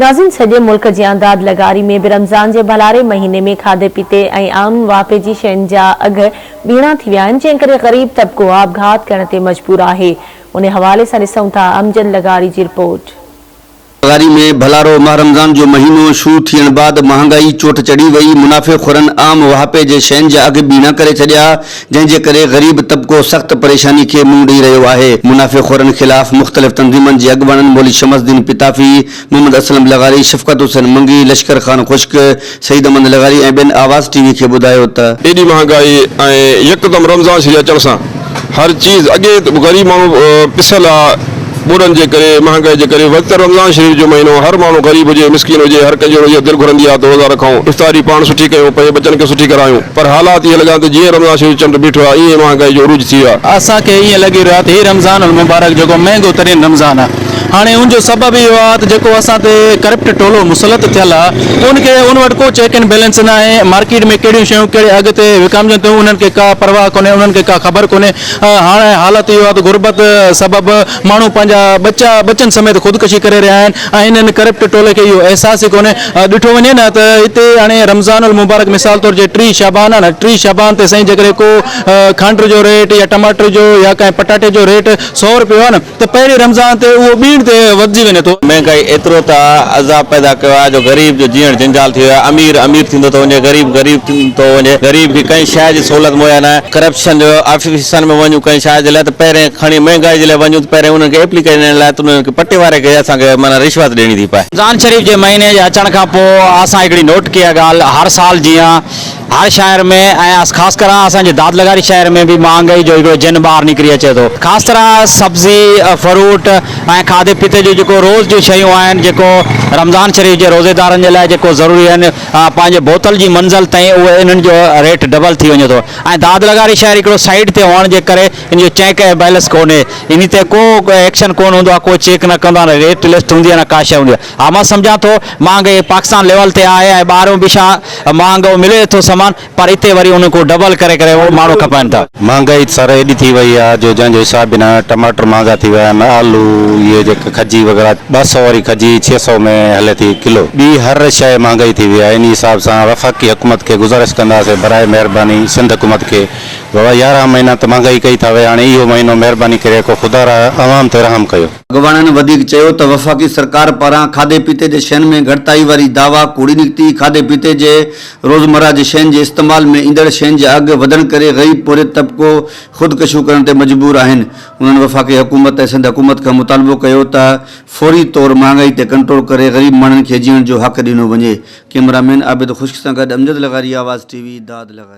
नाज़रीन, सॼे मुल्क जी आंदाद लगारी में भी रमज़ान के भलारे महीने में खाधे पीते और आम वापे की शयुनि जा अघ ॿीणा थी विया आहिनि, जंहिं करे ग़रीब तबक़ो आपघात करण ते मजबूर आहे। उन हवाले से ॾिसूं था अमजद लगारी की रिपोर्ट। लगारी में भलारो माह रमज़ान जो महीनो शुरू थियण बाद महंगाई चोट चढ़ी वही। मुनाफ़िक़ुरनि आम वापे जे शयुनि जा अघ ॿीणा करे छॾिया, जंहिंजे करे ग़रीब तबक़ो सख़्त परेशानी खे मुंहुं ॾेई रहियो आहे। मुनाफ़िक़ुरनि ख़िलाफ़ मुख़्तलिफ़ तंज़ीमनि जे अॻुवाननि मौलवी शमसुद्दीन पिताफ़ी, मोहम्मद असलम लगारी, शफ़क़त हुसैन मंगी, लश्कर ख़ान खुश्क, सईद अहमद लगारी ऐं ॿियनि आवाज़ टीवी खे ॿुधायो त एॾी महांगाई ऐं यकदम रमज़ान शरीफ़ अचण सां हर चीज़ अॻे ग़रीब माण्हू पिसल आहे ॿुड़नि जे करे, महांगाई जे करे। वक़्तु रमज़ान शरीफ़ जो महीनो, हर माण्हू ग़रीब हुजे मिसकीन हुजे, हर कंहिंजो हुजे दिलि घुरंदी आहे त रोज़ा रखूं, इफ़्तारी पाण सुठी कयूं, पंहिंजे बचनि खे सुठी करायूं। पर हालात इहे लॻा त जीअं रमज़ान शरीफ़ चंड बीठो आहे ईअं महांगाई जो उरूज थी वियो आहे। असांखे ईअं लॻी रहियो आहे त हीउ रमज़ान अल मुबारक जेको महांगो तरीन रमज़ान आहे, हाणे उनजो सबबु इहो आहे त जेको असां ते करप्ट टोलो मुसलत थियल आहे उनखे उन वटि को चेक एंड बैलेंस न आहे। मार्केट में कहिड़ियूं शयूं कहिड़े अघ ते विकामजनि थियूं उन्हनि खे का परवाह कोन्हे, उन्हनि खे का ख़बर कोन्हे। हाणे हालत इहो आहे त गुरबत सबबु माण्हू पंहिंजा बचनि समेत ख़ुदकशी करे रहिया आहिनि ऐं इन्हनि करप्ट टोले खे इहो अहसास ई कोन्हे। ॾिठो वञे न त हिते हाणे रमज़ान अल मुबारक मिसाल तौर जे 3 शाबान आहे न, 3 शाबान ते साईं जेकॾहिं को खंड जो रेट या टमाटर जो या कंहिं पटाटे जो रेट 100 रुपयो आहे न त पहिरीं रमज़ान ते उहो ॿीण ते वधिजी वञे थो। महंगाई एतिरो त अज़ाब पैदा कयो आहे जो ग़रीब जो जीअण जंजाल थी वियो आहे। अमीर अमीर थींदो थो वञे, ग़रीब ग़रीब थींदो थो वञे। ग़रीब खे कंहिं शइ जी सहूलियत मुहैया न आहे। करप्शन जो ऑफिसनि में वञूं कंहिं शइ जे लाइ त पहिरें खणी महांगाई जे लाइ वञूं त पहिरें उन्हनि खे एप्लीकेशन ॾियण लाइ त उन्हनि खे पटे वारे खे असांखे माना रिश्वत ॾियणी थी पए। रमज़ान शरीफ़ जे महीने जे अचण खां पोइ असां हिकिड़ी नोट कई आहे ॻाल्हि, हर साल जीअं हर शहर में ऐं ख़ासि कर असांजे दाद लगारी शहर में भी महंगाई जो हिकिड़ो जिन ॿाहिरि निकिरी अचे थो। ख़ासि तरह सब्ज़ी फ्रूट ऐं खाधे पीते जो जेको रोज़ जूं शयूं आहिनि, जेको रमज़ान शरीफ़ जे रोज़ेदारनि जे लाइ जेको ज़रूरी आहिनि, पंहिंजे बोतल जी मंज़िल ताईं उहे इन्हनि जो रेट डबल थी वञे थो। ऐं दाद लगारी शहर हिकिड़ो साइड ते हुअण जे करे इन जो चेक ऐं बैलेंस कोन्हे, इन ते को एक्शन कोन हूंदो आहे, को चेक न कंदो आहे, रेट लिस्ट हूंदी आहे, न का शइ हूंदी आहे। हा, मां सम्झां थो महांगाई पाकिस्तान लेवल ते आहे ऐं ॿाहिरों बि छा महांगो मिले थो सामान, पर हिते वरी उनको डबल करे उहो माण्हू खपनि था। महंगाई सर एॾी थी वई आहे जो जंहिंजो हिसाब बिना टमाटर महंगा थी विया आहिनि, आलू इहे जेके खजी वग़ैरह 200 वारी खजी 600 में हले थी किलो। ॿी हर शइ महंगाई थी वई आहे। इन हिसाब सां वफ़ाक़ी हुकूमत खे गुज़ारिश कंदासीं बराए महिरबानी सिंध हुकूमत खे, बाबा 11 महीना त महंगाई कई था विया, हाणे इहो महीनो महिरबानी करे को ख़ुदा अवाम ते रहम कयो। अॻवाननि वधीक चयो त वफ़ाक़ी सरकार पारां खाधे पीते जे शयुनि में घटिताई वारी दावा कूड़ी निकिती। खाधे पीते जे रोज़मर्रा जे शयुनि जे इस्तेमाल में ईंदड़ शयुनि जा अघ वधण करे ग़रीब पूरे तबक़ो ख़ुदकशियूं करण ते मजबूर आहिनि। उन्हनि वफ़ाक़ी हुकूमत ऐं सिंध हुकूमत खां मुतालबो कयो त फौरी तौर महांगाई ते कंट्रोल करे ग़रीब माण्हुनि खे जीअण जो हक़ ॾिनो वञे। कैमरामैन आबिद खुश्क सां गॾु अमजद लगारी, आवाज़ टीवी, दाद लगारी।